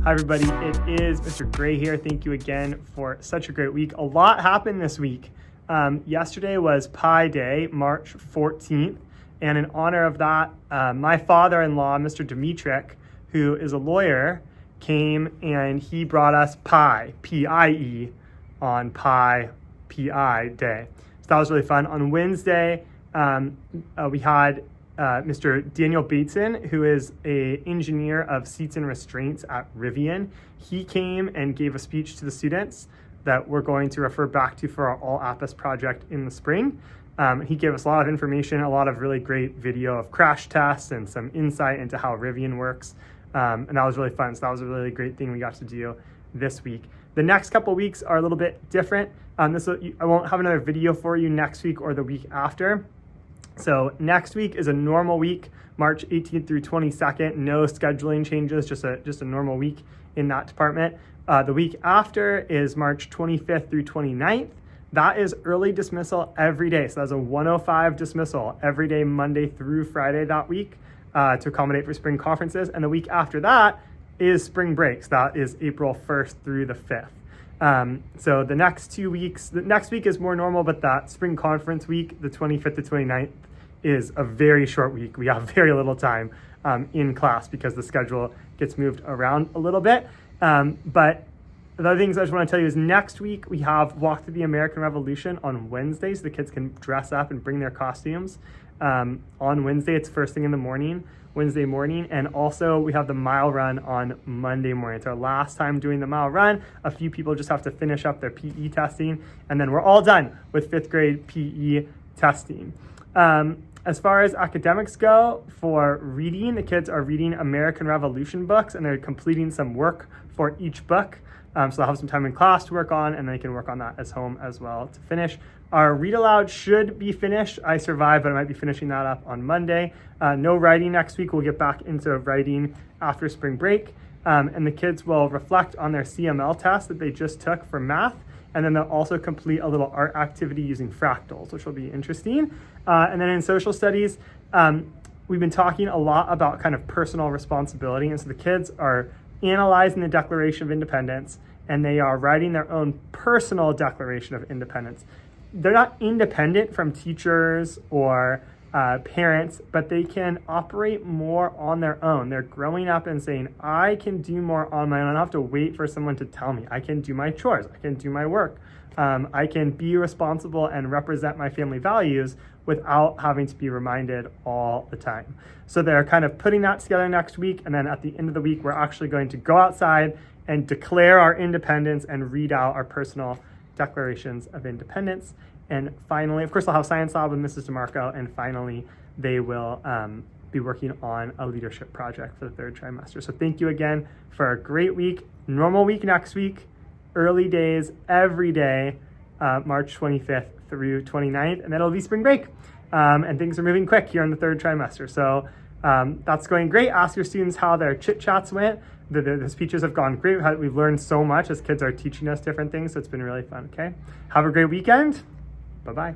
Hi everybody, it is Mr. Gray here. Thank you again for such a great week. A lot happened this week. Yesterday was Pi Day, March 14th, and in honor of that, my father-in-law, Mr. Dimitrik, who is a lawyer, came and he brought us pie, P-I-E, on Pi, P-I Day. So that was really fun. On Wednesday, we had Mr. Daniel Bateson, who is an engineer of seats and restraints at Rivian. He came and gave a speech to the students that we're going to refer back to for our All Apis project in the spring. He gave us a lot of information, a lot of really great video of crash tests and some insight into how Rivian works. And that was really fun. So that was a really great thing we got to do this week. The next couple weeks are a little bit different. I won't have another video for you next week or the week after. So next week is a normal week, March 18th through 22nd. No scheduling changes, just a normal week in that department. The week after is March 25th through 29th. That is early dismissal every day. So that's a 1:05 dismissal every day, Monday through Friday that week to accommodate for spring conferences. And the week after that is spring breaks. That is April 1st through the 5th. So the next 2 weeks, the next week is more normal, but that spring conference week, the 25th to 29th, is a very short week. We have very little time in class because the schedule gets moved around a little bit. But the other things I just want to tell you is next week we have Walk Through the American Revolution on Wednesday, so the kids can dress up and bring their costumes. On Wednesday, it's first thing in the morning, Wednesday morning, and also we have the mile run on Monday morning. It's our last time doing the mile run. A few people just have to finish up their PE testing, and then we're all done with 5th grade PE testing. As far as academics go, for reading, the kids are reading American Revolution books, and they're completing some work for each book. So they'll have some time in class to work on, and they can work on that as home as well to finish. Our read aloud should be finished. I survived, but I might be finishing that up on Monday. No writing next week. We'll get back into writing after spring break. And the kids will reflect on their CML test that they just took for math. And then they'll also complete a little art activity using fractals, which will be interesting. And then in social studies, we've been talking a lot about kind of personal responsibility. And so the kids are analyzing the Declaration of Independence, and they are writing their own personal Declaration of Independence. They're not independent from teachers or parents, but they can operate more on their own. They're growing up and saying, I can do more on my own. I don't have to wait for someone to tell me. I can do my chores. I can do my work. I can be responsible and represent my family values without having to be reminded all the time. So they're kind of putting that together next week. And then at the end of the week, we're actually going to go outside and declare our independence and read out our personal declarations of independence. And finally, of course, I'll have science lab with Mrs. DeMarco. And finally, they will be working on a leadership project for the 3rd trimester. So thank you again for a great week. Normal week next week. Early days every day, March 25th through 29th. And then it'll be spring break. And things are moving quick here in the 3rd trimester. So that's going great. Ask your students how their chit chats went. The speeches have gone great. We've learned so much as kids are teaching us different things. So it's been really fun. Okay. Have a great weekend. Bye-bye.